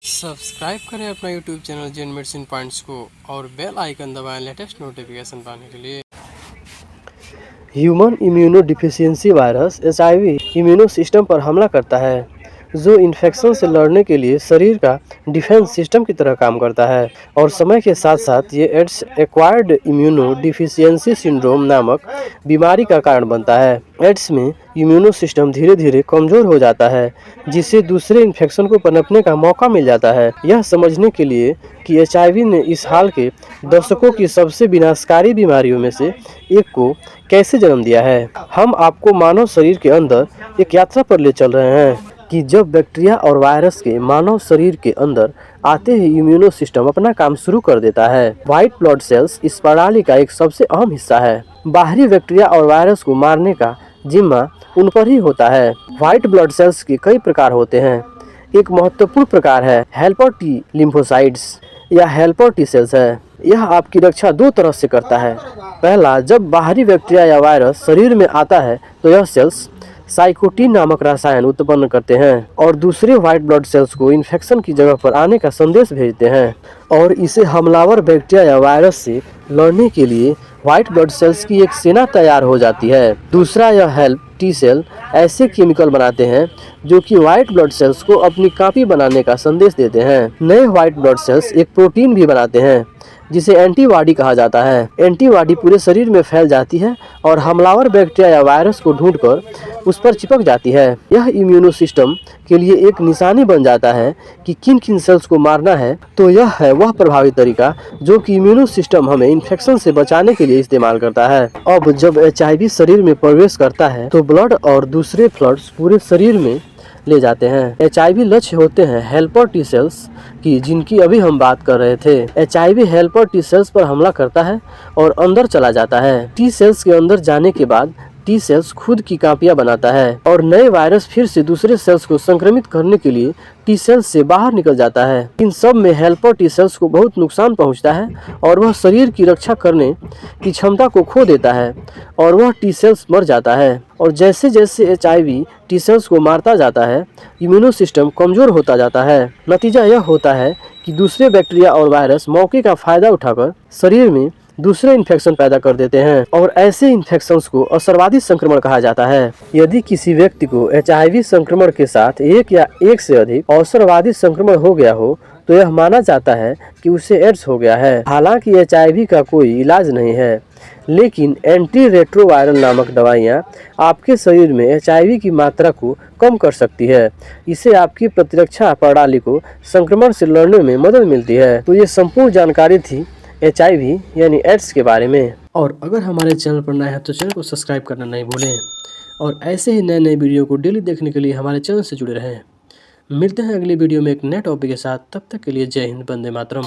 Subscribe करें अपना YouTube channel gen medicine points को और बेल आइकन दबाएं लेटेस्ट नोटिफिकेशन पाने के लिए। Human immunodeficiency virus HIV immuno system पर हमला करता है, जो इन्फेक्शन से लड़ने के लिए शरीर का डिफेंस सिस्टम की तरह काम करता है। और समय के साथ साथ ये ads acquired immuno deficiency syndrome नामक बीमारी का कारण बनता है। एड्स में इम्यूनो सिस्टम धीरे धीरे कमजोर हो जाता है, जिससे दूसरे इन्फेक्शन को पनपने का मौका मिल जाता है। यह समझने के लिए कि एचआईवी ने इस हाल के दशकों की सबसे विनाशकारी बीमारियों में से एक को कैसे जन्म दिया है, हम आपको मानव शरीर के अंदर एक यात्रा पर ले चल रहे हैं कि जब बैक्टीरिया और वायरस के मानव शरीर के अंदर आते ही इम्यूनो सिस्टम अपना काम शुरू कर देता है। व्हाइट ब्लड सेल्स इस प्रणाली का एक सबसे अहम हिस्सा है। बाहरी बैक्टीरिया और वायरस को मारने का जिम्मा उन पर ही होता है। व्हाइट ब्लड सेल्स के कई प्रकार होते हैं। एक महत्वपूर्ण प्रकार है हेल्पर टी लिम्फोसाइट्स या हेल्पर टी सेल्स है। यह आपकी रक्षा दो तरह से करता है। पहला, जब बाहरी बैक्टीरिया या वायरस शरीर में आता है तो यह सेल्स साइटोकिन नामक रसायन उत्पन्न करते हैं और दूसरे व्हाइट ब्लड सेल्स को इन्फेक्शन की जगह पर आने का संदेश भेजते हैं, और इसे हमलावर बैक्टीरिया या वायरस से लड़ने के लिए व्हाइट ब्लड सेल्स की एक सेना तैयार हो जाती है। दूसरा, यह हेल्प टी सेल ऐसे केमिकल बनाते हैं जो कि व्हाइट ब्लड सेल्स को अपनी कॉपी बनाने का संदेश देते हैं। नए व्हाइट ब्लड सेल्स एक प्रोटीन भी बनाते हैं जिसे एंटीबॉडी कहा जाता है। एंटीबॉडी पूरे शरीर में फैल जाती है और हमलावर बैक्टीरिया या वायरस को ढूंढकर उस पर चिपक जाती है। यह इम्यूनो सिस्टम के लिए एक निशानी बन जाता है कि किन किन सेल्स को मारना है। तो यह है वह प्रभावी तरीका जो कि इम्यूनो सिस्टम हमें इन्फेक्शन से बचाने के लिए इस्तेमाल करता है। अब जब एचआईवी शरीर में प्रवेश करता है तो ब्लड और दूसरे फ्लड्स पूरे शरीर में ले जाते हैं। एचआईवी लक्ष्य होते हैं हेल्पर टी सेल्स की, जिनकी अभी हम बात कर रहे थे। एचआईवी हेल्पर टी सेल्स पर हमला करता है और अंदर चला जाता है। टी सेल्स के अंदर जाने के बाद टी सेल्स खुद की कॉपियां बनाता है और नए वायरस फिर से दूसरे सेल्स को संक्रमित करने के लिए टी सेल्स से बाहर निकल जाता है। इन सब में हेल्पर टी सेल्स को बहुत नुकसान पहुंचता है और वह शरीर की रक्षा करने की क्षमता को खो देता है और वह टी सेल्स मर जाता है। और जैसे जैसे एचआईवी टी सेल्स को मारता जाता है, इम्यूनो सिस्टम कमजोर होता जाता है। नतीजा यह होता है कि दूसरे बैक्टीरिया और वायरस मौके का फायदा उठाकर शरीर में दूसरे इन्फेक्शन पैदा कर देते हैं और ऐसे इन्फेक्शंस को अवसरवादी संक्रमण कहा जाता है। यदि किसी व्यक्ति को एचआईवी संक्रमण के साथ एक या एक से अधिक अवसरवादी संक्रमण हो गया हो तो यह माना जाता है कि उसे एड्स हो गया है। हालांकि एचआईवी का कोई इलाज नहीं है, लेकिन एंटी रेट्रोवायरल नामक दवाइयाँ आपके शरीर में एचआईवी की मात्रा को कम कर सकती है। इससे आपकी प्रतिरक्षा प्रणाली को संक्रमण से लड़ने में मदद मिलती है। तो ये संपूर्ण जानकारी थी एचआईवी यानी एड्स के बारे में। और अगर हमारे चैनल पर नए हैं तो चैनल को सब्सक्राइब करना नहीं भूलें और ऐसे ही नए नए वीडियो को डेली देखने के लिए हमारे चैनल से जुड़े रहें। मिलते हैं अगली वीडियो में एक नए टॉपिक के साथ। तब तक के लिए जय हिंद, वंदे मातरम।